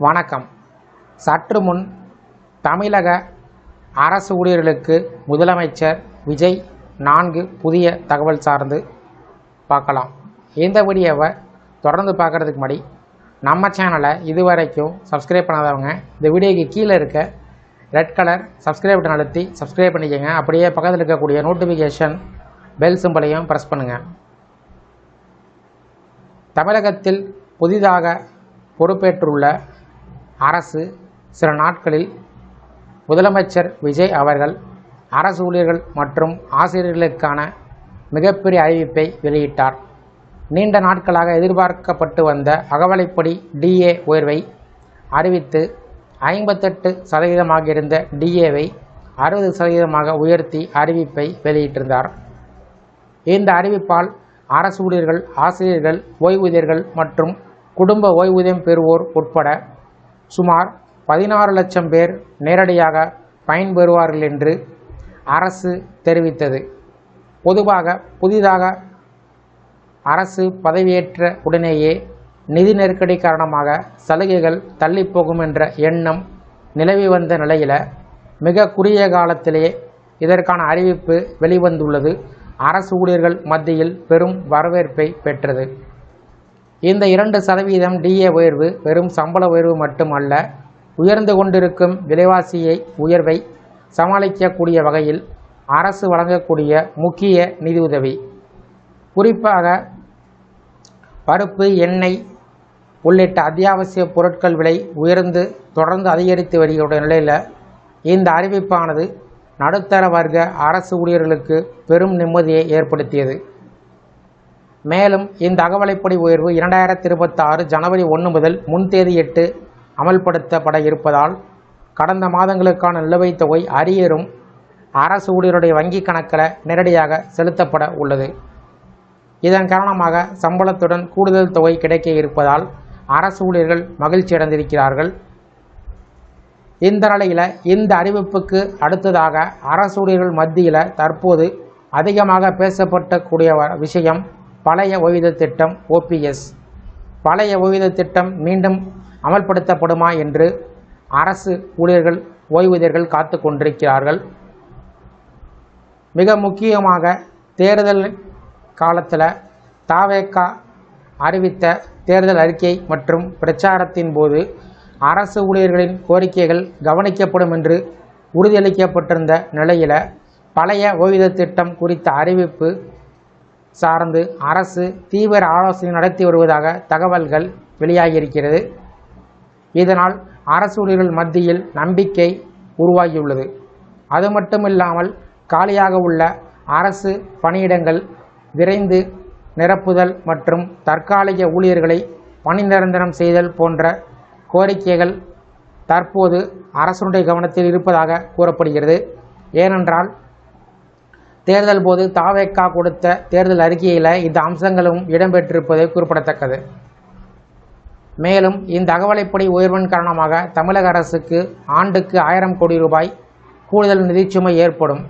வணக்கம். சற்று முன் தமிழக அரசு ஊழியர்களுக்கு முதலமைச்சர் விஜய் 4 புதிய தகவல் சார்ந்து பார்க்கலாம். இந்த வீடியோவை தொடர்ந்து பார்க்குறதுக்கு முன்னாடி நம்ம சேனலை இதுவரைக்கும் சப்ஸ்கிரைப் பண்ணாதவங்க இந்த வீடியோக்கு கீழே இருக்க ரெட் கலர் சப்ஸ்கிரைப் பட்டன் அழுத்தி சப்ஸ்கிரைப் பண்ணிக்கோங்க. அப்படியே பக்கத்தில் இருக்கக்கூடிய நோட்டிஃபிகேஷன் பெல் சிம்பலையும் ப்ரெஸ் பண்ணுங்கள். தமிழகத்தில் புதிதாக பொறுப்பேற்றுள்ள அரசு சில நாட்களில் முதலமைச்சர் விஜய் அவர்கள் அரசு ஊழியர்கள் மற்றும் ஆசிரியர்களுக்கான மிகப்பெரிய அறிவிப்பை வெளியிட்டார். நீண்ட நாட்களாக எதிர்பார்க்கப்பட்டு வந்த அகவலைப்படி DA உயர்வை அறிவித்து 58% இருந்த DAவை 60% உயர்த்தி அறிவிப்பை வெளியிட்டிருந்தார். இந்த அறிவிப்பால் அரசு ஊழியர்கள், ஆசிரியர்கள், ஓய்வூதியர்கள் மற்றும் குடும்ப ஓய்வூதியம் பெறுவோர் உட்பட சுமார் 16 லட்சம் பேர் நேரடியாக பயன்பெறுவார்கள் என்று அரசு தெரிவித்தது. பொதுவாக புதிதாக அரசு பதவியேற்ற உடனேயே நிதி நெருக்கடி காரணமாக சலுகைகள் தள்ளிப்போகும் என்ற எண்ணம் நிலவி வந்த நிலையில் மிக குறுகிய காலத்திலேயே இதற்கான அறிவிப்பு வெளிவந்துள்ளது அரசு ஊழியர்கள் மத்தியில் பெரும் வரவேற்பை பெற்றது. இந்த 2% DA உயர்வு வெறும் சம்பள உயர்வு மட்டுமல்ல, உயர்ந்து கொண்டிருக்கும் விலைவாசியை உயர்வை சமாளிக்கக்கூடிய வகையில் அரசு வழங்கக்கூடிய முக்கிய நிதியுதவி. குறிப்பாக பருப்பு, எண்ணெய் உள்ளிட்ட அத்தியாவசிய பொருட்கள் விலை உயர்ந்து தொடர்ந்து அதிகரித்து வருகிற நிலையில் இந்த அறிவிப்பானது நடுத்தர வர்க்க அரசு ஊழியர்களுக்கு பெரும் நிம்மதியை ஏற்படுத்தியது. மேலும் இந்த அகவலைப்படி உயர்வு 2026 ஜனவரி 1 முதல் முன்தேதியிட்டு அமல்படுத்தப்பட இருப்பதால் கடந்த மாதங்களுக்கான நிலுவைத் தொகை அரியரும் அரசு ஊழியருடைய வங்கி கணக்கில் நேரடியாக செலுத்தப்பட உள்ளது. இதன் காரணமாக சம்பளத்துடன் கூடுதல் தொகை கிடைக்க இருப்பதால் அரசு ஊழியர்கள் மகிழ்ச்சி அடைந்திருக்கிறார்கள். இந்த நிலையில் இந்த அறிவிப்புக்கு அடுத்ததாக அரசு ஊழியர்கள் மத்தியில் தற்போது அதிகமாக பேசப்படக்கூடிய விஷயம் பழைய ஓய்வூதிய திட்டம் OPS. பழைய ஓய்வூதிய திட்டம் மீண்டும் அமல்படுத்தப்படுமா என்று அரசு ஊழியர்கள், ஓய்வூதியர்கள் காத்து கொண்டிருக்கிறார்கள். மிக முக்கியமாக தேர்தல் காலத்தில் தவேக அறிவித்த தேர்தல் அறிக்கை மற்றும் பிரச்சாரத்தின் போது அரசு ஊழியர்களின் கோரிக்கைகள் கவனிக்கப்படும் என்று உறுதியளிக்கப்பட்டிருந்த நிலையில் பழைய ஓய்வூதிய திட்டம் குறித்த அறிவிப்பு சார்ந்து அரசு தீவிர ஆலோசனை நடத்தி வருவதாக தகவல்கள் வெளியாகியிருக்கிறது. இதனால் அரசு ஊழியர்கள் மத்தியில் நம்பிக்கை உருவாகியுள்ளது. அது மட்டுமில்லாமல் காலியாக உள்ள அரசு பணியிடங்கள் விரைந்து நிரப்புதல் மற்றும் தற்காலிக ஊழியர்களை பணி நிரந்தரம் செய்தல் போன்ற கோரிக்கைகள் தற்போது அரசுடைய கவனத்தில் இருப்பதாக கூறப்படுகிறது. ஏனென்றால் தேர்தல் போது தவேக கொடுத்த தேர்தல் அறிக்கையில் இந்த அம்சங்களும் இடம்பெற்றிருப்பது குறிப்பிடத்தக்கது. மேலும் இந்த அகவலைப்படி உயர்வின் காரணமாக தமிழக அரசுக்கு ஆண்டுக்கு 1000 கோடி ரூபாய் கூடுதல் நிதிச்சுமை ஏற்படும்.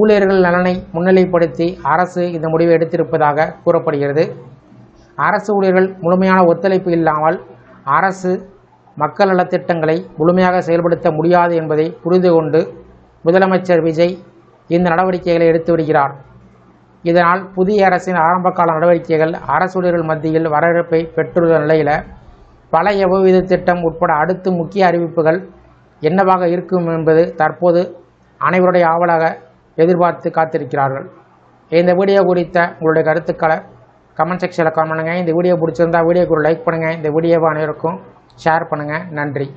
ஊழியர்கள் நலனை முன்னிலைப்படுத்தி அரசு இந்த முடிவை எடுத்திருப்பதாக கூறப்படுகிறது. அரசு ஊழியர்கள் முழுமையான ஒத்துழைப்பு இல்லாமல் அரசு மக்கள் நலத்திட்டங்களை முழுமையாக செயல்படுத்த முடியாது என்பதை புரிந்து கொண்டு முதலமைச்சர் விஜய் இந்த நடவடிக்கைகளை எடுத்து வருகிறார். இதனால் புதிய அரசின் ஆரம்பகால நடவடிக்கைகள் அரசு ஊழியர்கள் மத்தியில் வரவேற்பை பெற்றுள்ள நிலையில் பழைய ஓய்வூதிய திட்டம் உட்பட அடுத்து முக்கிய அறிவிப்புகள் என்னவாக இருக்கும் என்பது தற்போது அனைவருடைய ஆவலாக எதிர்பார்த்து காத்திருக்கிறார்கள். இந்த வீடியோ குறித்த உங்களுடைய கருத்துக்களை கமெண்ட் செக்ஷனில் கமெண்ட் பண்ணுங்கள். இந்த வீடியோ பிடிச்சிருந்தால் வீடியோக்கு ஒரு லைக் பண்ணுங்கள். இந்த வீடியோவை அனைவருக்கும் ஷேர் பண்ணுங்கள். நன்றி.